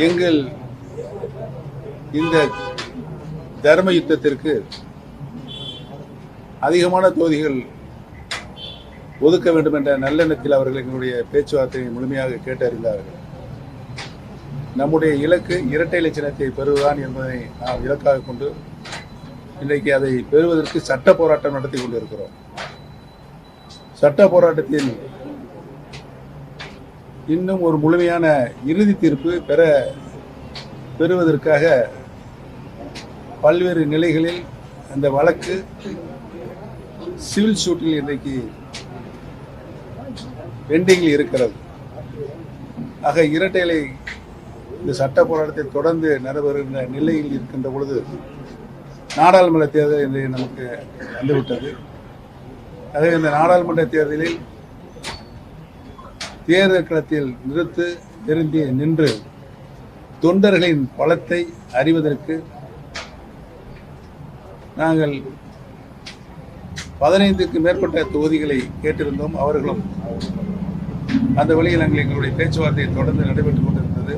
எங்கள் இந்த தர்ம யுத்தத்திற்கு அதிகமான தொகுதிகள் ஒதுக்க வேண்டும் என்ற நல்லெண்ணத்தில் அவர்கள் எங்களுடைய பேச்சுவார்த்தையை முழுமையாக கேட்டறிந்தார்கள். நம்முடைய இலக்கு இரட்டை இலை சின்னத்தை பெறுவதுதான் என்பதை நாம் இலக்காக கொண்டு இன்றைக்கு அதை பெறுவதற்கு சட்ட போராட்டம் நடத்தி கொண்டிருக்கிறோம். சட்ட போராட்டத்தில் இன்னும் ஒரு முழுமையான இறுதி தீர்ப்பு பெறுவதற்காக பல்வேறு நிலைகளில் அந்த வழக்கு சிவில் சூட்டில் இன்றைக்கு பெண்டிங்கில் இருக்கிறது. ஆக இரட்டை இலை இந்த சட்ட போராட்டத்தை தொடர்ந்து நடைபெறுகின்ற நிலையில் இருக்கின்ற பொழுது நாடாளுமன்ற தேர்தல் என்று நமக்கு வந்துவிட்டது. ஆகவே இந்த நாடாளுமன்ற தேர்தலில் தேர்தல் களத்தில் நின்று தொண்டர்களின் பலத்தை அறிவதற்கு நாங்கள் 15க்கு மேற்பட்ட தொகுதிகளை கேட்டிருந்தோம். அவர்களும் அந்த வழியில் நாங்கள் எங்களுடைய பேச்சுவார்த்தை தொடர்ந்து நடைபெற்றுக் கொண்டிருந்தது.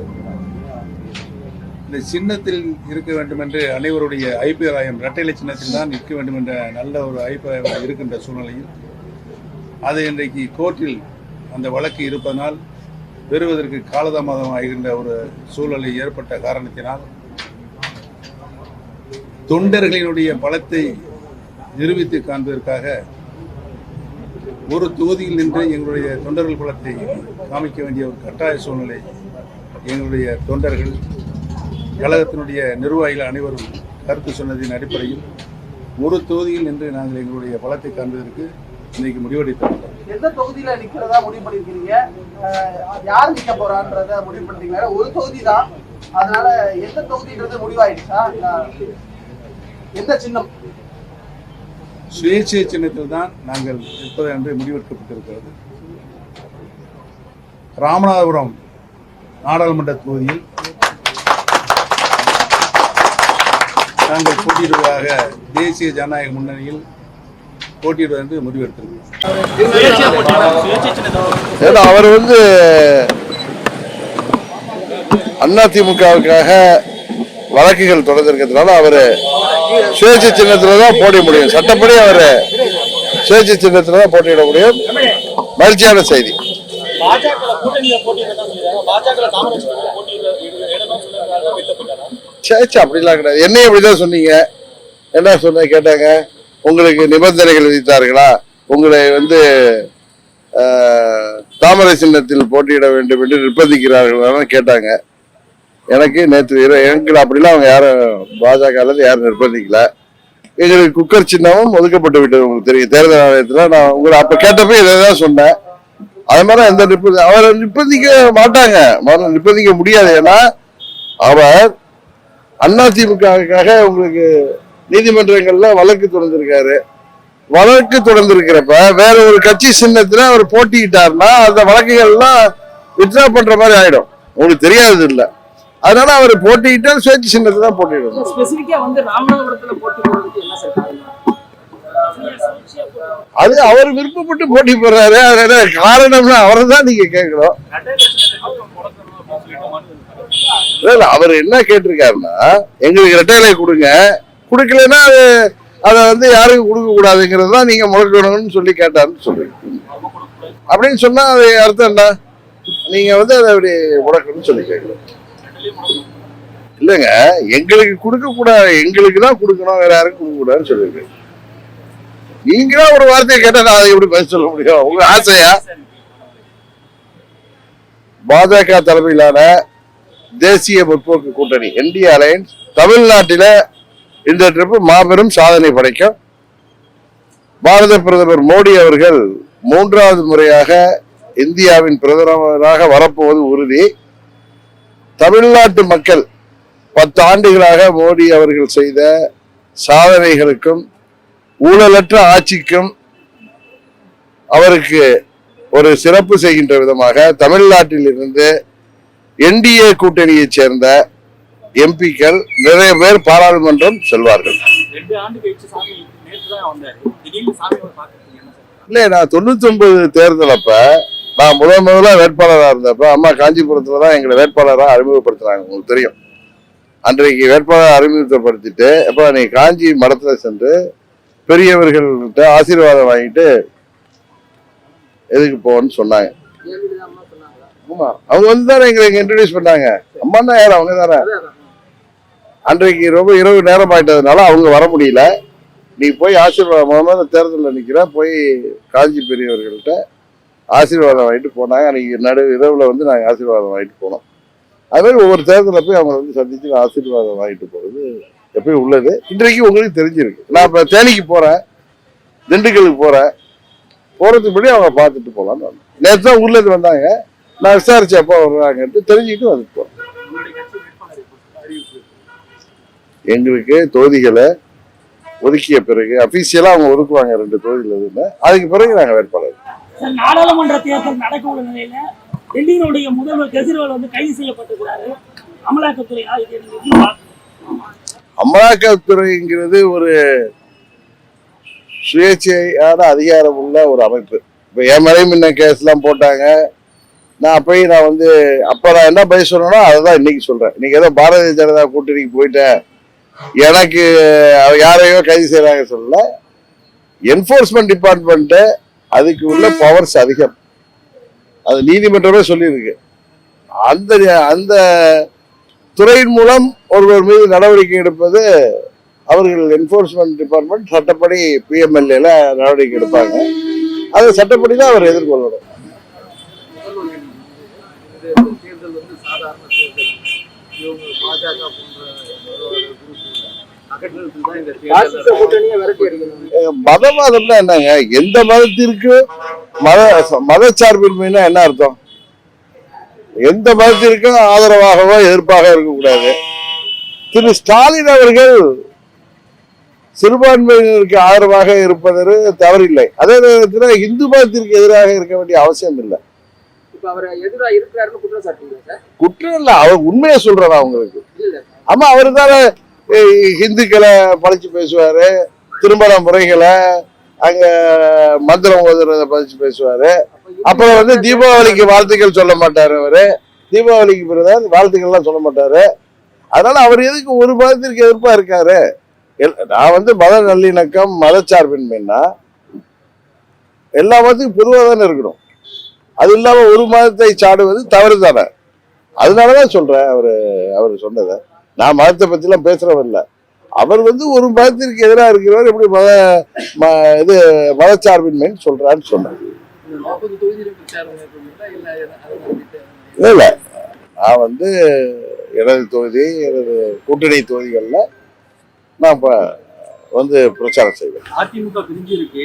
இந்த சின்னத்தில் இருக்க வேண்டும் என்று அனைவருடைய அபிப்பிராயம் இரட்டை இலை சின்னத்தில் தான் நிற்க வேண்டும் என்ற நல்ல ஒரு அபிப்பிராயம் இருக்கின்ற சூழ்நிலையில் அது இன்றைக்கு கோர்ட்டில் அந்த வழக்கு இருப்பதனால் பெறுவதற்கு காலதாமதம் ஆகின்ற ஒரு சூழ்நிலை ஏற்பட்ட காரணத்தினால் தொண்டர்களினுடைய பலத்தை நிரூபித்து காண்பதற்காக ஒரு தொகுதியில் நின்று எங்களுடைய தொண்டர்கள் பலத்தை காமிக்க வேண்டிய ஒரு கட்டாய சூழ்நிலை எங்களுடைய தொண்டர்கள் கழகத்தினுடைய நிர்வாகிகள் அனைவரும் கருத்து சொன்னதின் அடிப்படையில் ஒரு தொகுதியில் நின்று நாங்கள் எங்களுடைய பலத்தை காண்பதற்கு இன்னைக்கு முடிவெடுத்தோம். எந்த தொகுதியில நிக்கிறதா முடிவு பண்ணிருக்கீங்க? யார் நிக்க போறான்றத முடிவு பண்ணிட்டீங்களா? ஒரு தொகுதி தான், அதனால எந்த தொகுதின்றது முடிவாயிடுச்சா? எந்த சின்னம்? சுயேட்சை சின்னத்தில் தான் நாங்கள் இருப்பது என்று முடிவெடுக்கப்பட்டிருக்கிறது. ராமநாதபுரம் நாடாளுமன்ற தொகுதியில் நாங்கள் போட்டியிடுவதாக தேசிய ஜனநாயக முன்னணியில் போட்டியிடுவது என்று முடிவெடுத்திருக்கிறோம். அவர் அதிமுகவுக்காக வழக்குகள் தொடர்ந்திருக்கிறதுனால அவர் சுயேட்சை சின்னத்தில் தான் போட்டியிட முடியும். சட்டப்படி அவர் சுயேட்சை சின்னத்தில் தான் போட்டியிட முடியும். மகிழ்ச்சியான செய்தி. அப்படிலாம் கிடையாது. என்னையும் அப்படிதான் சொன்னீங்க. என்ன சொன்ன கேட்டாங்க, உங்களுக்கு நிபந்தனைகள் விதித்தார்களா, உங்களை தாமரை சின்னத்தில் போட்டியிட வேண்டும் என்று நிர்பந்திக்கிறார்களா கேட்டாங்க. எனக்கு நேற்று எங்களை அப்படிலாம் அவங்க யாரும் பாஜக யாரும் நிர்பந்திக்கல. எங்களுக்கு குக்கர் சின்னமும் ஒதுக்கப்பட்டு விட்டது. உங்களுக்கு தெரியும், தேர்தல் ஆணையத்தில் நான் உங்களை அப்ப கேட்டப்ப இதான் சொன்னேன். அது மாதிரி எந்த அவரை நிர்பந்திக்க மாட்டாங்க, நிர்பந்திக்க முடியாது. ஏன்னா அவர் அதிமுகவுக்காக உங்களுக்கு நீதிமன்றங்கள்ல வழக்கு தொடர்ந்திருக்காரு. வழக்கு தொடர்ந்திருக்கிறப்ப வேற ஒரு கட்சி சின்னத்துல அவர் போட்டிக்கிட்டாருன்னா அந்த வழக்குகள்லாம் வித்ரா பண்ற மாதிரி ஆயிடும். உங்களுக்கு தெரியாது இல்ல. அதனால அவர் போட்டிக்கிட்டா சுயேட்சை சின்னத்துல தான் போட்டியிடணும். அது அவர் விருப்பப்பட்டு போட்டி போடுறாரு. அதனால காரணம்னா அவரை தான் நீங்க கேட்கணும். அவர் என்ன கேட்டிருக்காருன்னா, எங்களுக்கு இரட்டை இலை கொடுங்க, கொடுக்கலன்னா அதை யாருக்கும் கொடுக்க கூடாதுங்கிறது தான் நீங்க முடக்கணும்னு சொல்லி கேட்டாருன்னு சொல்றீங்க. அப்படின்னு சொன்னா அது அர்த்தம் என்ன? நீங்க அதை அப்படி முடக்கணும்னு சொல்லி கேட்கணும். இல்லைங்க, எங்களுக்கு கொடுக்க கூடாது, எங்களுக்கு தான் கொடுக்கணும், வேற யாருக்கும் கொடுக்க கூடாதுன்னு சொல்லிருக்கேன். நீங்களா ஒரு வார்த்தையை கேட்டா நான் அதை எப்படி பதில் சொல்ல முடியும்? உங்க ஆசையா? பாஜக தலைமையிலான தேசிய முற்போக்கு கூட்டணி என்டிஏ அலையன்ஸ் தமிழ்நாட்டில இந்த ட்ரிப் மாபெரும் சாதனை படைக்கும். பாரத பிரதமர் மோடி அவர்கள் 3வது முறையாக இந்தியாவின் பிரதமராக வரப்போவது உறுதி. தமிழ்நாட்டு மக்கள் 10 ஆண்டுகளாக மோடி அவர்கள் செய்த சாதனைகளுக்கும் ஊழலற்ற ஆட்சிக்கும் அவருக்கு ஒரு சிறப்பு செய்கின்ற விதமாக தமிழ்நாட்டில் இருந்து என்டிஏ கூட்டணியை சேர்ந்த எம்பிக்கள் நிறைய பேர் பாராளுமன்றம் செல்வார்கள். இல்ல, நான் 99 தேர்தல் அப்ப நான் முதல்ல வேட்பாளராக இருந்தப்ப அம்மா காஞ்சிபுரத்துல தான் எங்களை வேட்பாளராக அறிமுகப்படுத்துறாங்க. உங்களுக்கு தெரியும். அன்றைக்கு வேட்பாளர் அறிமுகப்படுத்திட்டு அப்ப நீ காஞ்சி மடத்துல சென்று பெரியவர்கள்ட்ட ஆசீர்வாதம் வாங்கிட்டு எதுக்கு போன்னு சொன்னாங்க. ஆமா, அவங்க வந்து தானே எங்களுக்கு இன்ட்ரடியூஸ் பண்ணாங்க. அம்மான்னா யார்? அவங்க தானே. அன்றைக்கு ரொம்ப இரவு நேரம் ஆயிட்டதுனால அவங்க வர முடியல. நீ போய் ஆசீர்வாதம், முதல்ல தேர்தலில் நிற்கிற, போய் காஞ்சி பெரியவர்கள்ட்ட ஆசீர்வாதம் வாங்கிட்டு போனாங்க. அன்னைக்கு இரவுல வந்து நாங்கள் ஆசீர்வாதம் வாங்கிட்டு போனோம். அது மாதிரி ஒவ்வொரு தேர்தலில் போய் அவங்களை வந்து சந்திச்சு ஆசீர்வாதம் வாங்கிட்டு போறது எப்பயும் உள்ளது. இன்றைக்கு உங்களுக்கு தெரிஞ்சிருக்கு. நான் இப்போ தேனிக்கு போறேன், திண்டுக்கலுக்கு போறேன், போறதுக்கு முன்னாடி அவங்க பார்த்துட்டு போகலான்னு. நேற்று தான் ஊர்ல இருந்து வந்தாங்க. நான் விசாரிச்சு எப்போ வர்றாங்கன்ட்டு தெரிஞ்சுக்கிட்டு வந்துட்டு போறேன். எங்களுக்கு தொகுதிகளை ஒதுக்கிய பிறகு அபிஷியலா அவங்க ஒதுக்குவாங்க 2 தொகுதியில. அதுக்கு பிறகு நாங்க வேட்பாளர். நாடாளுமன்ற தேர்தல் நடக்க உள்ள நிலையில டெல்லியினுடைய முதல்வர் கெஜ்ரிவால் வந்து கைது செய்யப்பட்டிருக்கிறாரு. அமலாக்கத்துறை அமலாக்கத்துறைங்கிறது ஒரு சுயேட்சையான அதிகாரம் உள்ள ஒரு அமைப்பு. இப்ப என் மேலே முன்ன கேஸ் எல்லாம் போட்டாங்க. நான் போய் வந்து அப்ப நான் என்ன பதில் சொன்னேனோ அதை தான் இன்னைக்கு சொல்றேன். இன்னைக்கு ஏதோ பாரதிய ஜனதா கூட்டணிக்கு போயிட்டேன், எனக்கு யாரையோ கைது செய்யறாங்க சொல்லல. என்போர்ஸ்மெண்ட் டிபார்ட்மெண்ட் அதுக்கு உள்ள பவர்ஸ் அதிகம். அது நீதிமன்றமே சொல்லியிருக்கு. அந்த துறையின் மூலம் ஒருவர் மீது நடவடிக்கை எடுப்பது அவர்கள் என்போர்ஸ்மெண்ட் டிபார்ட்மெண்ட் சட்டப்படி PMLA நடவடிக்கை எடுப்பாங்க. அதை சட்டப்படி தான் அவர் எதிர்கொள்ளணும். மதவாதம்னா என்னங்க? எந்த மதத்திற்கு மதச்சார்பின்மைனா என்ன அர்த்தம்? எந்த மதத்திற்கும் ஆதரவாகவோ எதிர்ப்பாக இருக்கக்கூடாது. திரு ஸ்டாலின் அவர்கள் சிறுபான்மையினருக்கு ஆதரவாக இருப்பது தவறில்லை. அதே நேரத்தில் இந்து மதத்திற்கு எதிராக இருக்க வேண்டிய அவசியம் இல்லை. குற்றம் இல்ல, அவர் உண்மையை சொல்றாரு அவங்களுக்கு. ஆமா, அவரு தானே இந்துக்களை பழிச்சு பேசுவாரு, திருமண முறைகளை அங்க மந்திரம் ஓதுறத பழிச்சு பேசுவாரு. அப்புறம் வந்து தீபாவளிக்கு வாழ்த்துக்கள் சொல்ல மாட்டாரு. அவரு தீபாவளிக்கு பிறகு வாழ்த்துக்கள் எல்லாம் சொல்ல மாட்டாரு. அதனால அவர் எதுக்கு ஒரு மதத்திற்கு எதிர்ப்பா இருக்காரு? நான் வந்து மத நல்லிணக்கம், மதச்சார்பின்மைன்னா எல்லா மதத்துக்கும் பொதுவாக தானே இருக்கணும். அது இல்லாம ஒரு மதத்தை சாடுவது தவறு தானே. அதனாலதான் சொல்றேன் அவரு சொன்னதை. நான் மதத்தை பத்தி எல்லாம் பேசுறவல்ல. அவர் வந்து ஒரு மதத்திற்கு எதிராக இருக்கிறவர் எப்படி மதச்சார்பின்மைன்னு சொல்றான்னு சொன்னார். இல்ல, நான் வந்து எனது தொகுதி, எனது கூட்டணி தொகுதிகள்ல நான் வந்து பிரச்சாரம் செய்வேன். அதிமுக பிரிஞ்சு இருக்கு,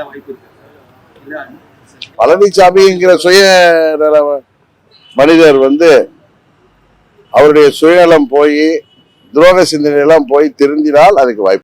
வாய்ப்பு இருக்கு. பழனிசாமிங்கிற சுய மனிதர் வந்து அவருடைய சுயநலம் போய் துரோக சிந்தனை எல்லாம் போய் திருந்தினால் அதுக்கு வாய்ப்பு.